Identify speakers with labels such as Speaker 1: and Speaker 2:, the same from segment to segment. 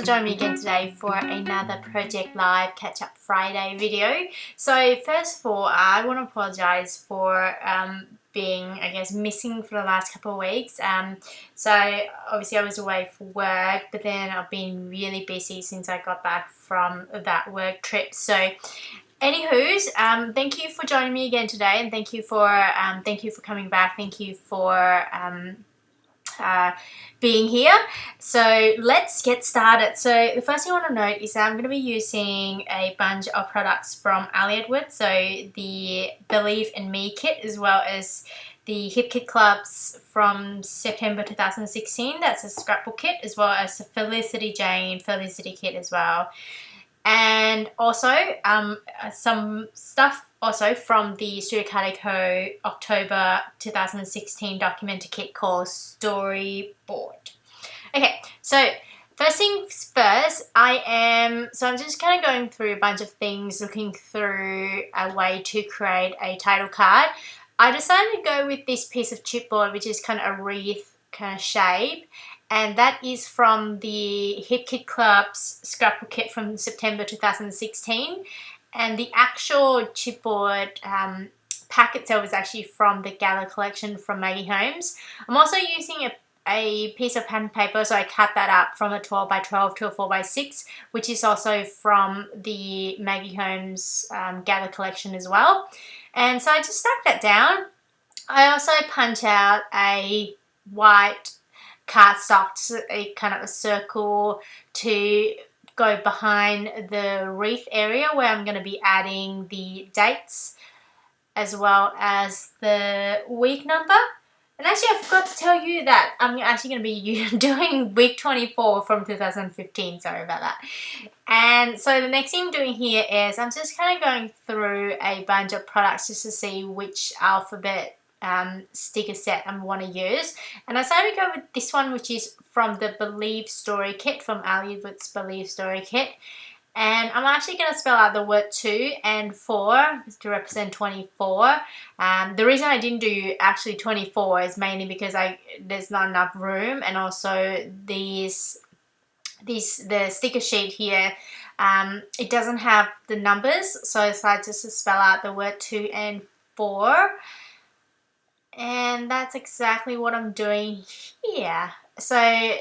Speaker 1: joining me again today for another Project Live Catch Up Friday video. So first of all, I want to apologise for being, I guess, missing for the last couple of weeks. So obviously I was away for work, but then I've been really busy since I got back from that work trip. So anywho's, thank you for joining me again today, and thank you for coming back. Thank you for being here. So let's get started. So the first thing I want to note is that I'm going to be using a bunch of products from Ali Edwards, so the Believe in Me kit, as well as the Hip Kit Clubs from September 2016. That's a scrapbook kit, as well as the Felicity kit as well. And also some stuff also from the Studio Calico October 2016 documenter kit called Storyboard. Okay, so first things first, I'm just kind of going through a bunch of things, looking through a way to create a title card. I decided to go with this piece of chipboard, which is kind of a wreath kind of shape. And that is from the Hip Kit Club's scrapbook kit from September 2016. And the actual chipboard pack itself is actually from the Gala collection from Maggie Holmes. I'm also using a piece of pattern paper, so I cut that up from a 12 by 12 to a 4 by 6, which is also from the Maggie Holmes Gala collection as well. And so I just stuck that down. I also punch out a white cardstock, a kind of a circle to go behind the wreath area where I'm going to be adding the dates as well as the week number. And actually I forgot to tell you that I'm actually going to be doing week 24 from 2015, sorry about that. And so the next thing I'm doing here is I'm just kind of going through a bunch of products just to see which alphabet sticker set I want to use, and I decided to go with this one, which is from the Believe Story kit, from Ali Edwards Believe Story kit. And I'm actually going to spell out the word 2 and 4 to represent 24. The reason I didn't do actually 24 is mainly because there's not enough room, and also the sticker sheet here, it doesn't have the numbers, so I decided just to spell out the word 2 and 4. And that's exactly what I'm doing here. So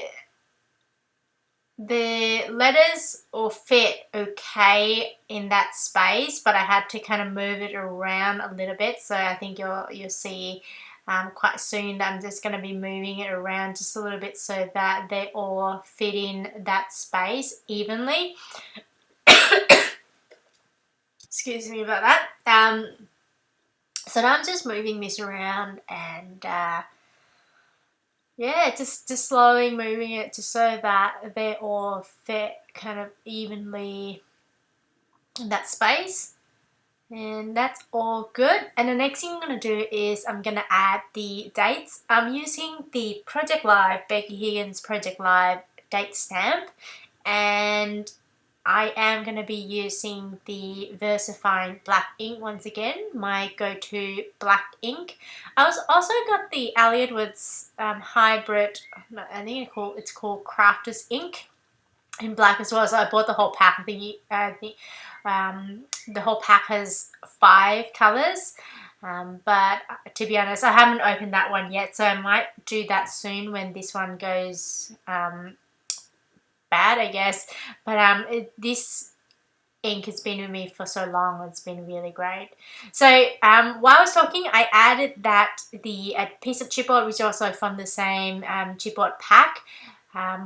Speaker 1: the letters will fit okay in that space, but I had to kind of move it around a little bit. So I think you'll see quite soon that I'm just going to be moving it around just a little bit so that they all fit in that space evenly. Excuse me about that. So now I'm just moving this around and yeah, just slowly moving it just so that they all fit kind of evenly in that space. And that's all good. And the next thing I'm going to do is I'm going to add the dates. I'm using the Project Live, Becky Higgins Project Live date stamp, and I am going to be using the VersaFine black ink once again, my go-to black ink. I also got the Ali Edwards hybrid, I think it's called Crafters ink in black as well. So I bought the whole pack. The whole pack has 5 colours. But to be honest, I haven't opened that one yet, so I might do that soon when this one goes bad, I guess. But this ink has been with me for so long. It's been really great. So while I was talking, I added a piece of chipboard, which is also from the same chipboard pack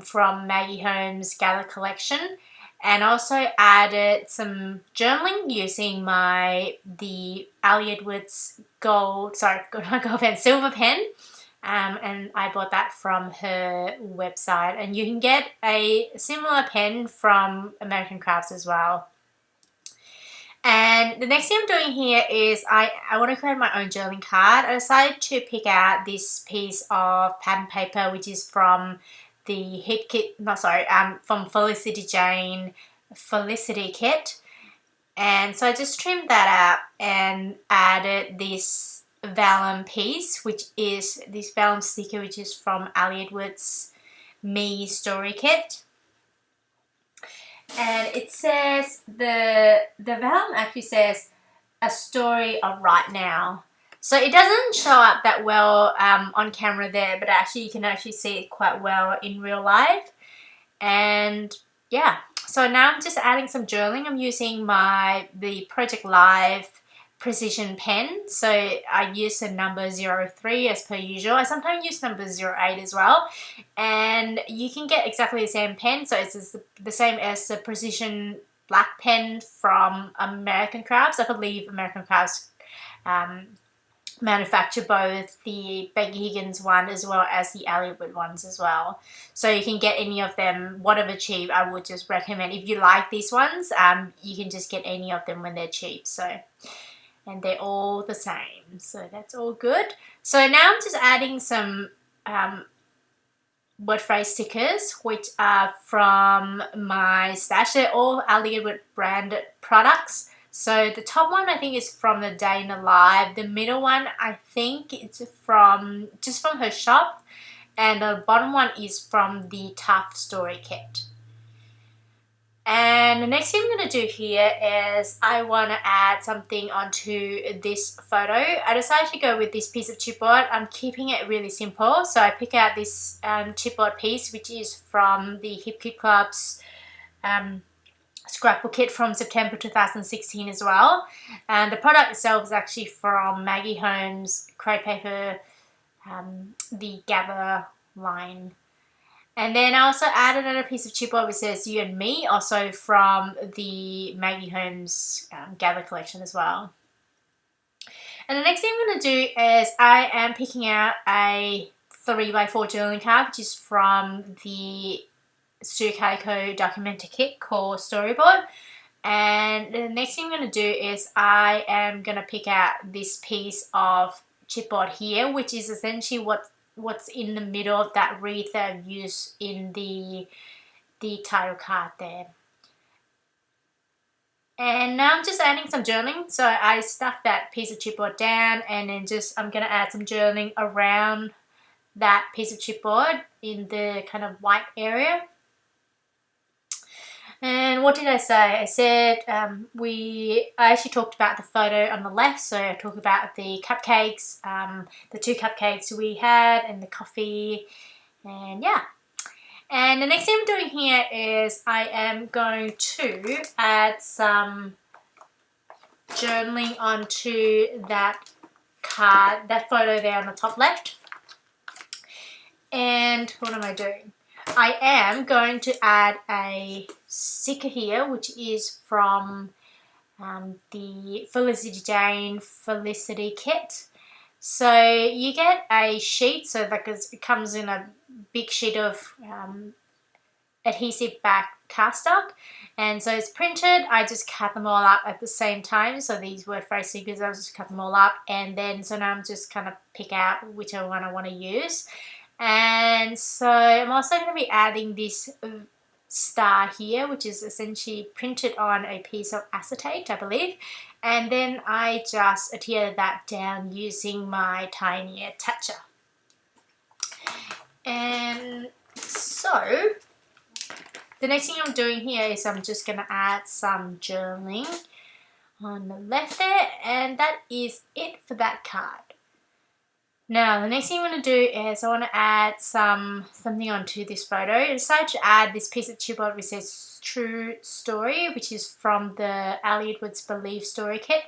Speaker 1: from Maggie Holmes Gala collection, and also added some journaling using the Ali Edwards silver pen. And I bought that from her website, and you can get a similar pen from American Crafts as well. And the next thing I'm doing here is I want to create my own journaling card. I decided to pick out this piece of pattern paper, which is from the from Felicity kit. And so I just trimmed that out and added this vellum piece, which is this vellum sticker, which is from Ali Edwards Me Story kit. And it says, the vellum actually says, a story of right now. So it doesn't show up that well on camera there, but actually you can actually see it quite well in real life. And yeah, so now I'm just adding some journaling. I'm using the Project Live precision pen. So I use the number 03 as per usual. I sometimes use number 08 as well. And you can get exactly the same pen. So it's the same as the precision black pen from American Crafts. I believe American Crafts manufacture both the Becky Higgins one as well as the Elliotwood ones as well. So you can get any of them, whatever cheap. I would just recommend, if you like these ones, you can just get any of them when they're cheap. So, and they're all the same. So that's all good. So now I'm just adding some word phrase stickers, which are from my stash. They're all Elliotwood branded products. So the top one I think is from the Day in the Life. The middle one I think it's just from her shop, and the bottom one is from the Tough Story Kit. And the next thing I'm going to do here is I want to add something onto this photo. I decided to go with this piece of chipboard. I'm keeping it really simple. So I pick out this chipboard piece, which is from the Hip Kit Club's scrapbook kit from September 2016 as well. And the product itself is actually from Maggie Holmes Create Paper, the Gather line. And then I also added another piece of chipboard which says You and Me, also from the Maggie Holmes Gather collection as well. And the next thing I'm going to do is I am picking out a 3x4 journaling card, which is from the Calico Documenter kit called Storyboard. And the next thing I'm going to do is I am going to pick out this piece of chipboard here, which is essentially what's in the middle of that wreath that I've used in the title card there. And now I'm just adding some journaling. So I stuck that piece of chipboard down, and then I'm going to add some journaling around that piece of chipboard in the kind of white area. And what did I say? I said I actually talked about the photo on the left. So I talked about the cupcakes, the 2 cupcakes we had, and the coffee, and yeah. And the next thing I'm doing here is I am going to add some journaling onto that card, that photo there on the top left. And what am I doing? I am going to add a sticker here, which is from the Felicity kit. So you get a sheet, so it comes in a big sheet of adhesive back cardstock, and so it's printed. I just cut them all up at the same time. So these word phrase stickers, I just cut them all up, and then so now I'm just kind of pick out whichever one I want to use. And so I'm also going to be adding this star here, which is essentially printed on a piece of acetate, I believe. And then I just adhere that down using my tiny attacher. And so the next thing I'm doing here is I'm just going to add some journaling on the left there, and that is it for that card. Now, the next thing I'm going to do is I want to add something onto this photo. I decided to add this piece of chipboard which says True Story, which is from the Elliotwood's Believe Story kit.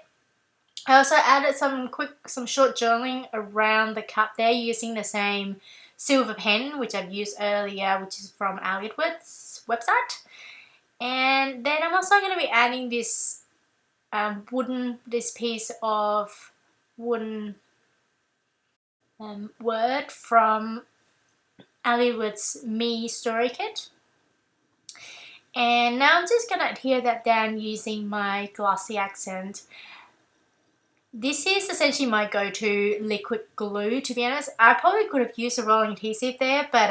Speaker 1: I also added some short journaling around the cup there using the same silver pen which I've used earlier, which is from Elliotwood's website. And then I'm also going to be adding this piece of wooden word from Elliotwood's Me Story Kit. And now I'm just going to adhere that down using my glossy accent. This is essentially my go-to liquid glue, to be honest. I probably could have used a rolling adhesive there, but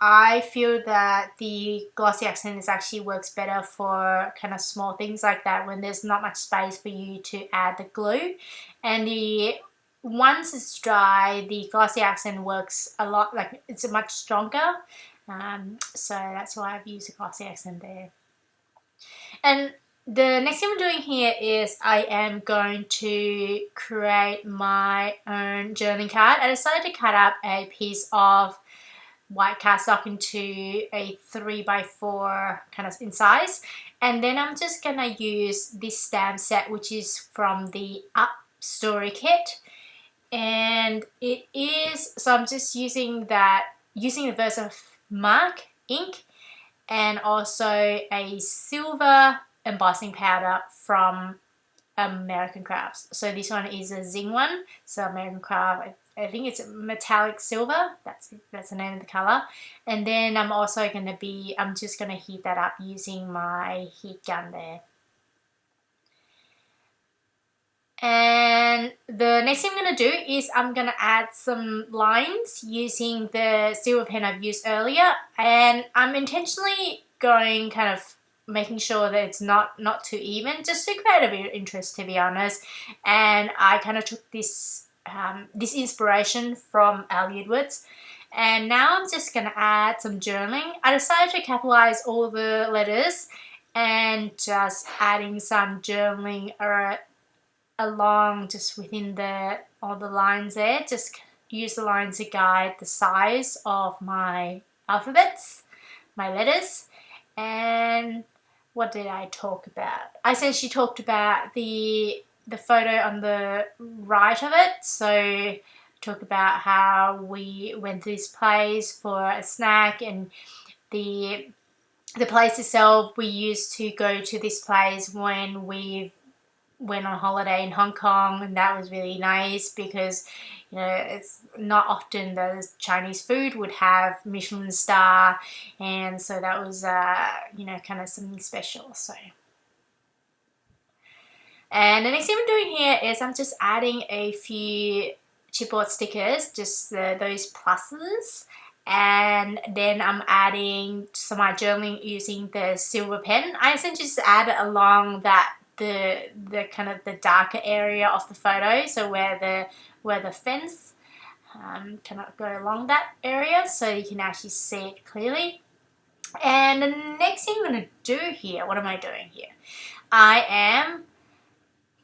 Speaker 1: I feel that the glossy accent actually works better for kind of small things like that when there's not much space for you to add the glue. And once it's dry, the glossy accent works a lot, it's much stronger. So that's why I've used a glossy accent there. And the next thing I'm doing here is I am going to create my own journaling card. I decided to cut up a piece of white cardstock into a 3x4 kind of in size, and then I'm just gonna use this stamp set, which is from the Up Story kit, and it is, so I'm just using the Versa Mark ink and also a silver embossing powder from American Crafts. So this one is a Zing one, so American Craft, I think it's metallic silver, that's the name of the color. And then I'm just gonna heat that up using my heat gun there. And the next thing I'm going to do is I'm going to add some lines using the silver pen I've used earlier, and I'm intentionally going kind of making sure that it's not too even, just to create a bit of interest, to be honest. And I kind of took this this inspiration from Ali Edwards, and now I'm just going to add some journaling. I decided to capitalize all the letters and just adding some journaling along just within all the lines there. Just use the lines to guide the size of my alphabets, my letters. And what did I talk about? I essentially talked about the photo on the right of it. So talk about how we went to this place for a snack, and the place itself, we used to go to this place when we went on holiday in Hong Kong, and that was really nice because, you know, it's not often that Chinese food would have Michelin star, and so that was you know, kind of something special. So, and the next thing I'm doing here is I'm just adding a few chipboard stickers, just those pluses, and then I'm adding some of my journaling using the silver pen. I essentially just add it along that the kind of the darker area of the photo, so where the fence cannot go along that area, so you can actually see it clearly. And the next thing I'm going to do here, what am I doing here? I am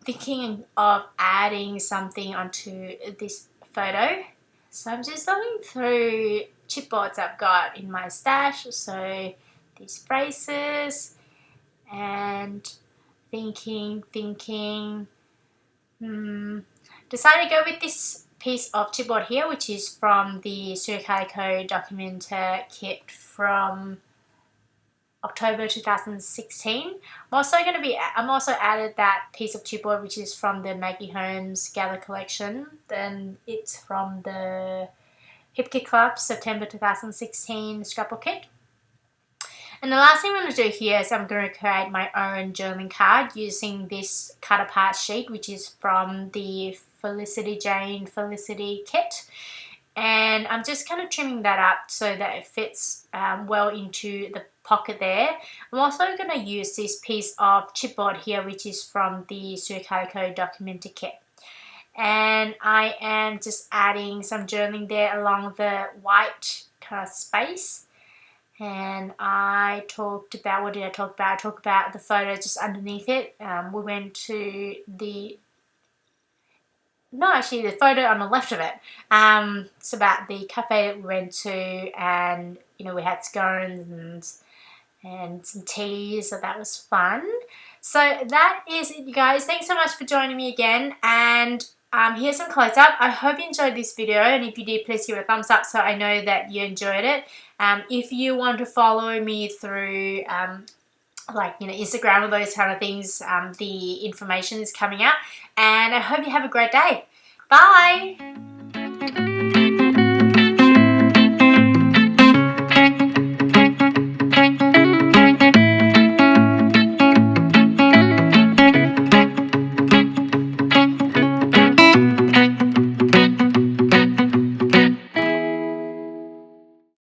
Speaker 1: thinking of adding something onto this photo, so I'm just looking through chipboards I've got in my stash, so these phrases, and thinking, decided to go with this piece of chipboard here, which is from the Calico Documenter kit from October 2016. I'm also added that piece of chipboard, which is from the Maggie Holmes Gather collection. Then it's from the Hip Kit Club September 2016 Scrapbook kit. And the last thing I'm going to do here is I'm going to create my own journaling card using this cut apart sheet, which is from the Felicity kit. And I'm just kind of trimming that up so that it fits well into the pocket there. I'm also going to use this piece of chipboard here, which is from the Calico Documenter kit. And I am just adding some journaling there along the white kind of space. And I talked about, what did I talk about? I talked about the photo just underneath it. We went to the photo on the left of it. It's about the cafe that we went to, and, you know, we had scones and some tea, so that was fun. So that is it, you guys. Thanks so much for joining me again, and here's some close up. I hope you enjoyed this video, and if you did, please give it a thumbs up so I know that you enjoyed it. If you want to follow me through like, you know, Instagram or those kind of things, the information is coming out, and I hope you have a great day. Bye!